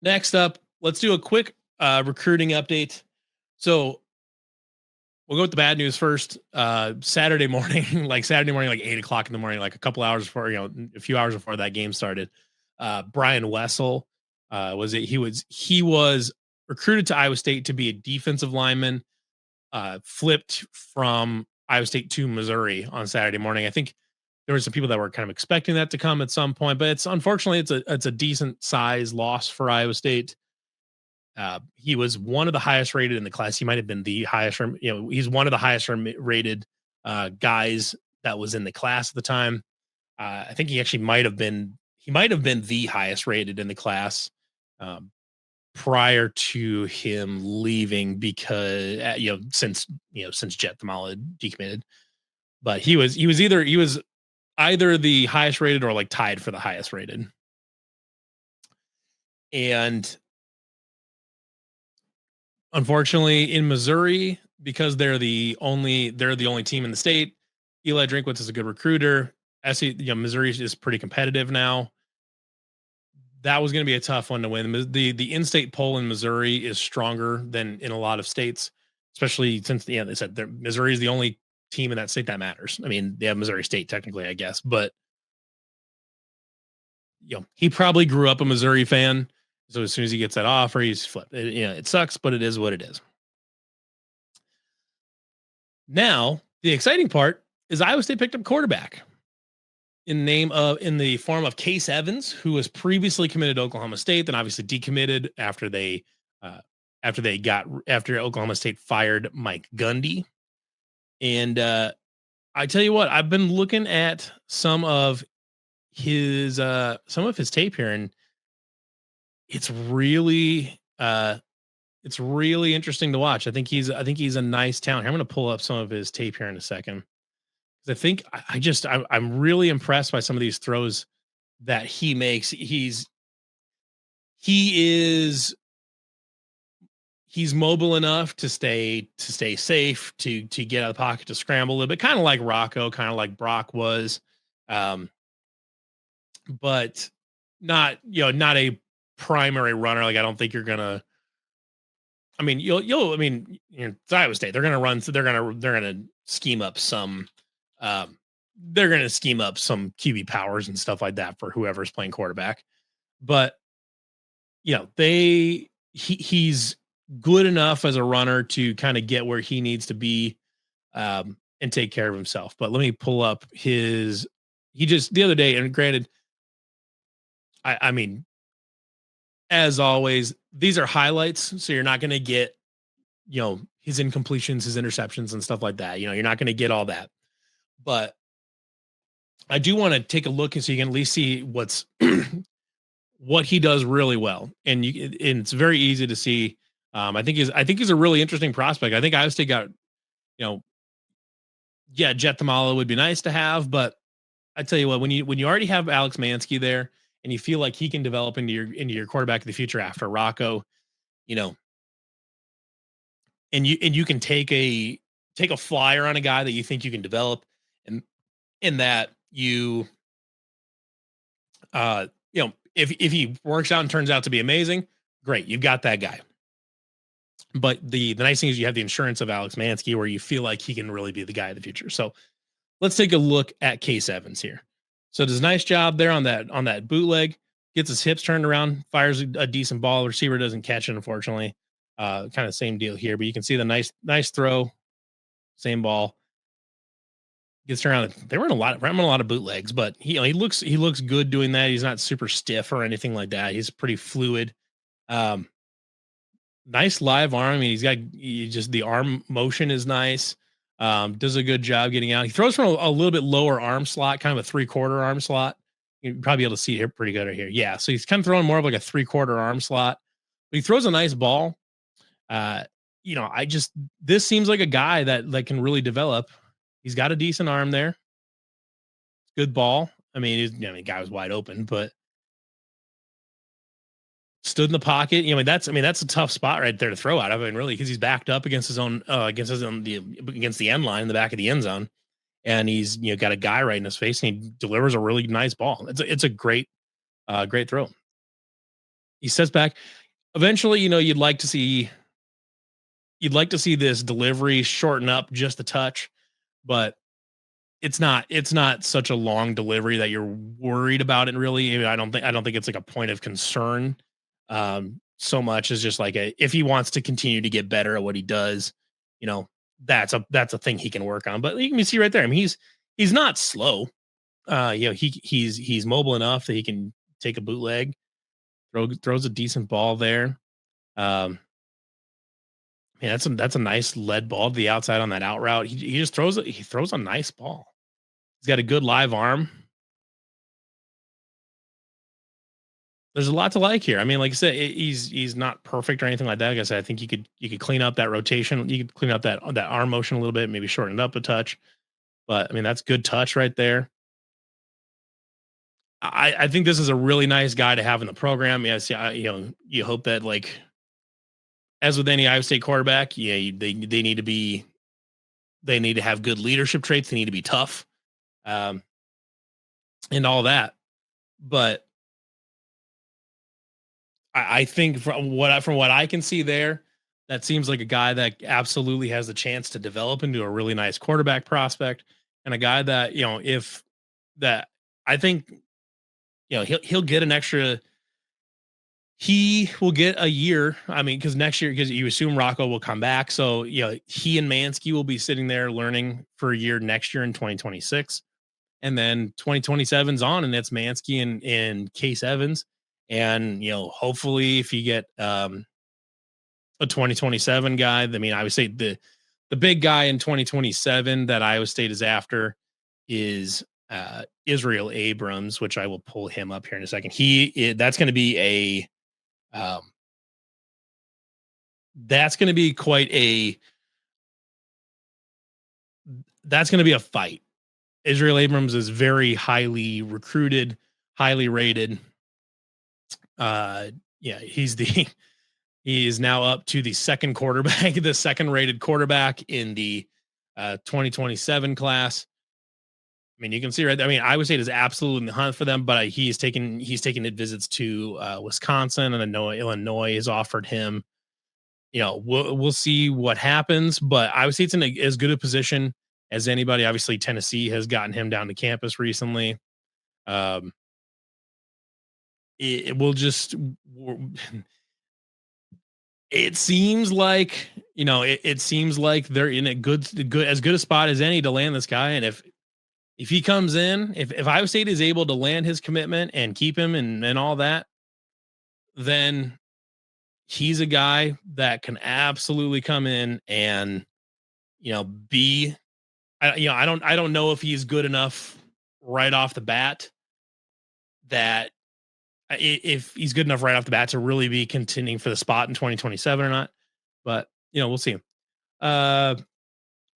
Next up, let's do a quick recruiting update. So we'll go with the bad news first. Saturday morning, like 8 o'clock in the morning, like a couple hours before, a few hours before that game started. Brian Wessel was it? He was recruited to Iowa State to be a defensive lineman. Flipped from Iowa State to Missouri on Saturday morning. I think there were some people that were kind of expecting that to come at some point, but it's unfortunately it's a decent size loss for Iowa State. He was one of the highest rated in the class. He might have been the highest, he's one of the highest rated guys that was in the class at the time. I think he actually might have been the highest rated in the class um, prior to him leaving because since Jet Thamala decommitted. But he was either the highest rated or like tied for the highest rated. And unfortunately, in Missouri, because they're the only team in the state. Eli Drinkwitz is a good recruiter. Missouri is pretty competitive now. That was going to be a tough one to win. The in-state poll in Missouri is stronger than in a lot of states, especially since they said Missouri is the only team in that state that matters. I mean, they have Missouri State technically, I guess, but he probably grew up a Missouri fan. So as soon as he gets that offer, he's flipped. It sucks, but it is what it is. Now, the exciting part is Iowa State picked up quarterback in the form of Case Evans, who was previously committed to Oklahoma State, then obviously decommitted uh, after Oklahoma State fired Mike Gundy. And I tell you what, I've been looking at some of his tape here, and it's really interesting to watch. I think he's a nice talent. I'm going to pull up some of his tape here in a second. I think I'm really impressed by some of these throws that he makes. He's mobile enough to stay safe, to get out of the pocket, to scramble a little bit, kind of like Rocco, kind of like Brock was, um, but not a primary runner. Like I don't think you're gonna. I mean, it's Iowa State. They're gonna run. So they're gonna scheme up some. Um, they're gonna scheme up some QB powers and stuff like that for whoever's playing quarterback. But he's good enough as a runner to kind of get where he needs to be and take care of himself. But let me pull up his. He just the other day, and granted, I mean, as always, these are highlights, so you're not going to get his incompletions, his interceptions, and stuff like that. You're not going to get all that, but I do want to take a look and so you can at least see what he does really well, and it's very easy to see. I think he's a really interesting prospect. I think Iowa State got you know yeah, Jet Tamala would be nice to have, but I tell you what, when you already have Alex Mansky there, and you feel like he can develop into your quarterback of the future after Rocco, you know, and you can take a flyer on a guy that you think you can develop, and in that if he works out and turns out to be amazing, great, you've got that guy. But the nice thing is you have the insurance of Alex Mansky, where you feel like he can really be the guy of the future. So let's take a look at Case Evans here. So does a nice job there on that bootleg, gets his hips turned around, fires a decent ball. Receiver doesn't catch it, unfortunately. Kind of same deal here, but you can see the nice throw, same ball. Gets around. They run a lot of bootlegs, but he looks good doing that. He's not super stiff or anything like that. He's pretty fluid. Um, Nice live arm. I mean, just the arm motion is nice. Does a good job getting out. He throws from a little bit lower arm slot, kind of a 3/4 arm slot. You'd probably be able to see it here pretty good right here. Yeah. So he's kind of throwing more of like a 3/4 arm slot, but he throws a nice ball. Uh, this seems like a guy that can really develop. He's got a decent arm there. Good ball. Guy was wide open, but stood in the pocket. That's a tough spot right there to throw out of. Really, because he's backed up against against the end line in the back of the end zone, and he's got a guy right in his face, and he delivers a really nice ball. It's a great throw. He steps back. Eventually, you'd like to see this delivery shorten up just a touch, but it's not such a long delivery that you're worried about it really. I don't think it's like a point of concern. So much as just like if he wants to continue to get better at what he does, you know, that's a thing he can work on. But you can see right there. I mean, he's not slow. He's mobile enough that he can take a bootleg, throws a decent ball there. Um, Man, that's a nice lead ball to the outside on that out route. He just throws it. He throws a nice ball. He's got a good live arm. There's a lot to like here. I mean, like I said, he's not perfect or anything like that. Like I said, I think you could clean up that rotation. You could clean up that arm motion a little bit, maybe shorten it up a touch. But I mean, that's good touch right there. I think this is a really nice guy to have in the program. Yes, yeah, you hope that like as with any Iowa State quarterback, yeah, they need to be they need to have good leadership traits. They need to be tough, um, and all that. But I think from what I can see there, that seems like a guy that absolutely has the chance to develop into a really nice quarterback prospect, and a guy that if that I think he'll get an extra. He will get a year. I mean, because next year, because you assume Rocco will come back, so he and Mansky will be sitting there learning for a year next year in 2026, and then 2027's on, and it's Mansky and Case Evans, and hopefully if you get a 2027 guy. I mean, I would say the big guy in 2027 that Iowa State is after is Israel Abrams, which I will pull him up here in a second. That's going to be um, that's going to be quite a that's going to be a fight. Israel Abrams is very highly recruited, highly rated. Yeah, he is now up to the second quarterback, the second rated quarterback in the 2027 class. I mean, you can see right there. I mean, Iowa State is absolutely in the hunt for them, but he's taking visits to Wisconsin, and I know Illinois has offered him. We'll see what happens, but Iowa State's in as good a position as anybody. Obviously, Tennessee has gotten him down to campus recently. Um, it will just it seems like it seems like they're in a good a spot as any to land this guy, and if he comes in, if Iowa State is able to land his commitment and keep him and all that, then he's a guy that can absolutely come in and be. I don't know if he's good enough right off the bat that if he's good enough right off the bat to really be contending for the spot in 2027 or not. But we'll see. Uh,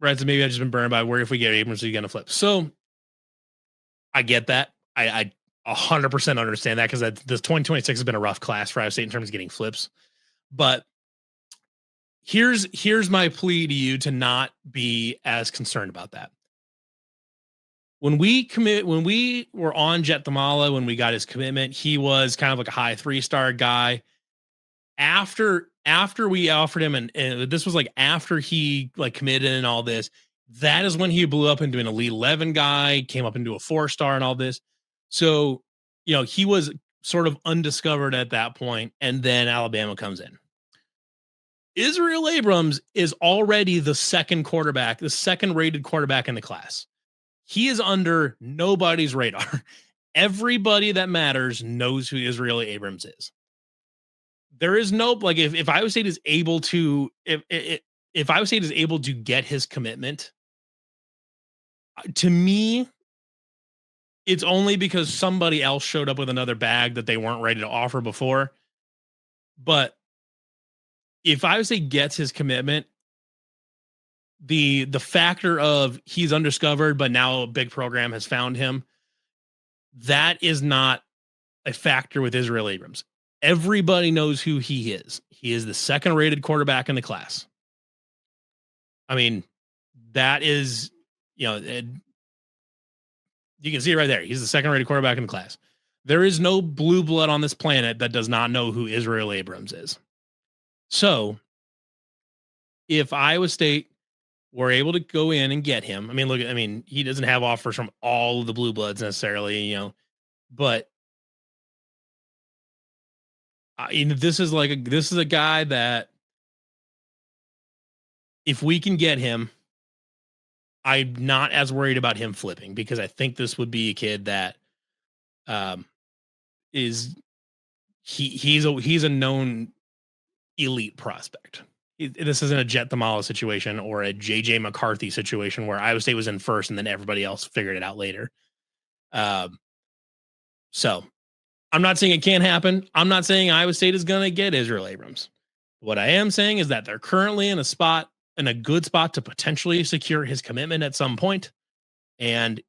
right. So maybe I've just been burned by where if we get Abrams, are you gonna flip? So I get that. I 100% understand that because this 2026 has been a rough class for Iowa State in terms of getting flips. But here's my plea to you to not be as concerned about that. When we were on Jet Thamala, when we got his commitment, he was kind of like a high 3-star guy. After we offered him, and this was like after he like committed and all this, that is when he blew up into an Elite 11 guy, came up into a 4-star and all this. So, he was sort of undiscovered at that point, and then Alabama comes in. Israel Abrams is already the second quarterback, the second rated quarterback in the class. He is under nobody's radar. Everybody that matters knows who Israel Abrams is. There is no like if Iowa State is able to if Iowa State is able to get his commitment, to me, it's only because somebody else showed up with another bag that they weren't ready to offer before. But if Iowa State gets his commitment, the factor of he's undiscovered, but now a big program has found him, that is not a factor with Israel Abrams. Everybody knows who he is. He is the second rated quarterback in the class. I mean, that is, you can see it right there. He's the second rated quarterback in the class. There is no blue blood on this planet that does not know who Israel Abrams is. So if Iowa State were able to go in and get him, I mean, look, I mean, he doesn't have offers from all of the blue bloods necessarily, but this is this is a guy that if we can get him, I'm not as worried about him flipping because I think this would be a kid that um, is he's a known elite prospect. This isn't a Jet Thamala situation or a JJ McCarthy situation where Iowa State was in first and then everybody else figured it out later. Um, so I'm not saying it can't happen. I'm not saying Iowa State is going to get Israel Abrams. What I am saying is that they're currently in a good spot to potentially secure his commitment at some point. And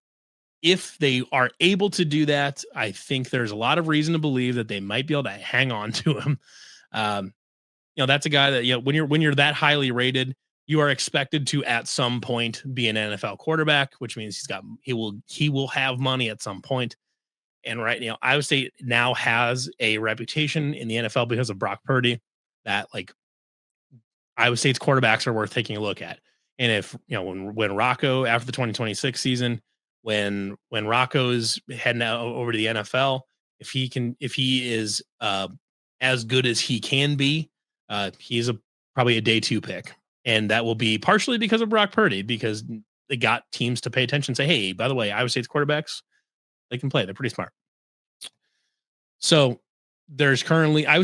if they are able to do that, I think there's a lot of reason to believe that they might be able to hang on to him. Um, that's a guy that, when you're that highly rated, you are expected to at some point be an NFL quarterback, which means he will have money at some point. And right now, Iowa State now has a reputation in the NFL because of Brock Purdy that Iowa State's quarterbacks are worth taking a look at. And if when Rocco after the 2026 season, when Rocco's heading out over to the NFL, if he is as good as he can be, he's probably a day 2 pick, and that will be partially because of Brock Purdy because they got teams to pay attention. And say, hey, by the way, Iowa State's quarterbacks, they can play. They're pretty smart. So Iowa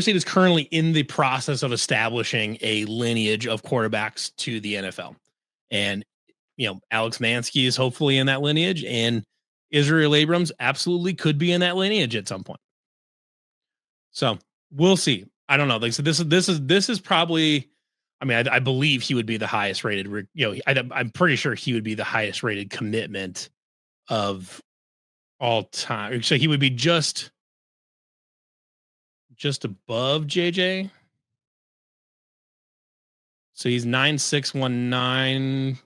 State is currently in the process of establishing a lineage of quarterbacks to the NFL. And, Alex Mansky is hopefully in that lineage, and Israel Abrams absolutely could be in that lineage at some point. So we'll see. I don't know. Like, so this is probably, I mean, I believe he would be the highest rated, I'm pretty sure he would be the highest rated commitment of all time. So he would be just above JJ. So he's 9.619.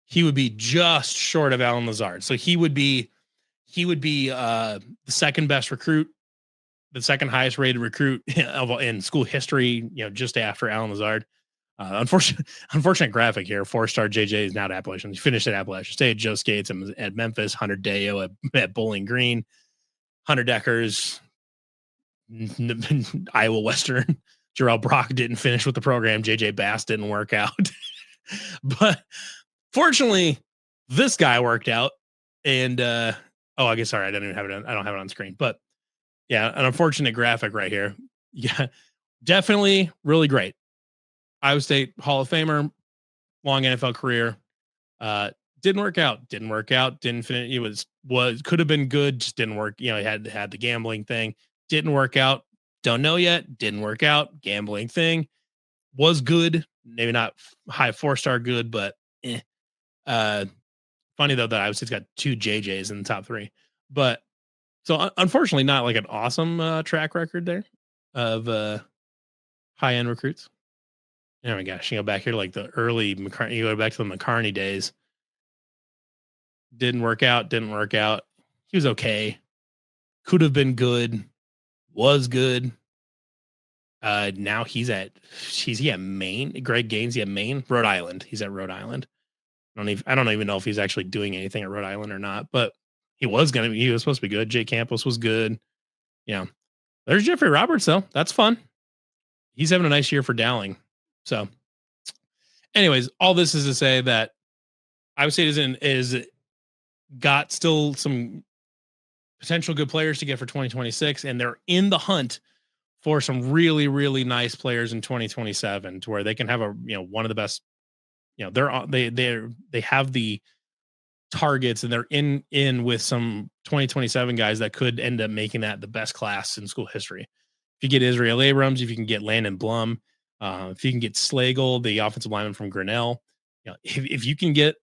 He would be just short of Allen Lazard. So he would be the second best recruit, the second highest rated recruit in school history, just after Allen Lazard. Unfortunate graphic here. 4-star JJ is now at Appalachian. He finished at Appalachian State. Joe Skates at Memphis. Hunter Deo at Bowling Green. Hunter Deckers, Iowa Western. Jarrell Brock didn't finish with the program. JJ Bass didn't work out. But fortunately, this guy worked out. And I guess sorry, I don't have it on screen. But yeah, an unfortunate graphic right here. Yeah, definitely really great. Iowa State Hall of Famer, long NFL career. Didn't work out. Didn't finish. It could have been good, just didn't work. He had the gambling thing. Didn't work out. Don't know yet. Didn't work out. Gambling thing was good. Maybe not high 4-star good, but funny though that Iowa State's got 2 JJs in the top 3. But so unfortunately, not like an awesome track record there of high end recruits. Oh my gosh, you go back here to like the early McCartney, you go back to the McCartney days. Didn't work out. He was okay. Could have been good. Was good. Now he's at Maine. Greg Gaines, at Maine, Rhode Island. He's at Rhode Island. I don't even know if he's actually doing anything at Rhode Island or not, but he was supposed to be good. Jake Campos was good. There's Jeffrey Roberts though. That's fun. He's having a nice year for Dowling. So anyways, all this is to say that Iowa State is got still some potential good players to get for 2026, and they're in the hunt for some really, really nice players in 2027 to where they can have one of the best, they have the targets, and they're in with some 2027 guys that could end up making that the best class in school history. If you get Israel Abrams, if you can get Landon Blum, if you can get Slagle, the offensive lineman from Grinnell, if you can get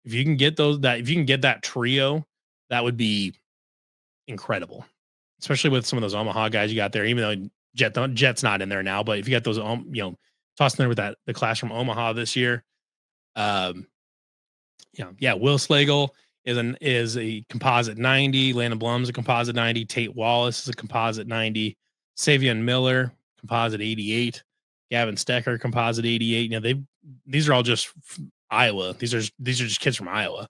that trio, that would be incredible, especially with some of those Omaha guys you got there. Even though Jet's not in there now, but if you got those, tossing there with the class from Omaha this year, Will Slagle. is a composite 90. Landon Blum's a composite 90. Tate Wallace is a composite 90. Savion Miller, composite 88. Gavin Stecker, composite 88. You know, these are all just Iowa. These are just kids from Iowa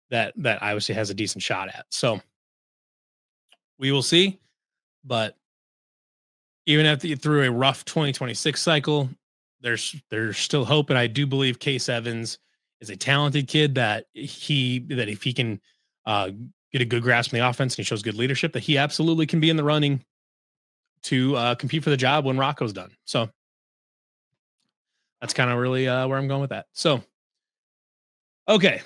that Iowa State has a decent shot at. So we will see. But even through a rough 2026 cycle, there's still hope, and I do believe Case Evans is a talented kid that if he can get a good grasp on the offense and he shows good leadership, that he absolutely can be in the running to compete for the job when Rocco's done. So that's kind of really where I'm going with that. So okay,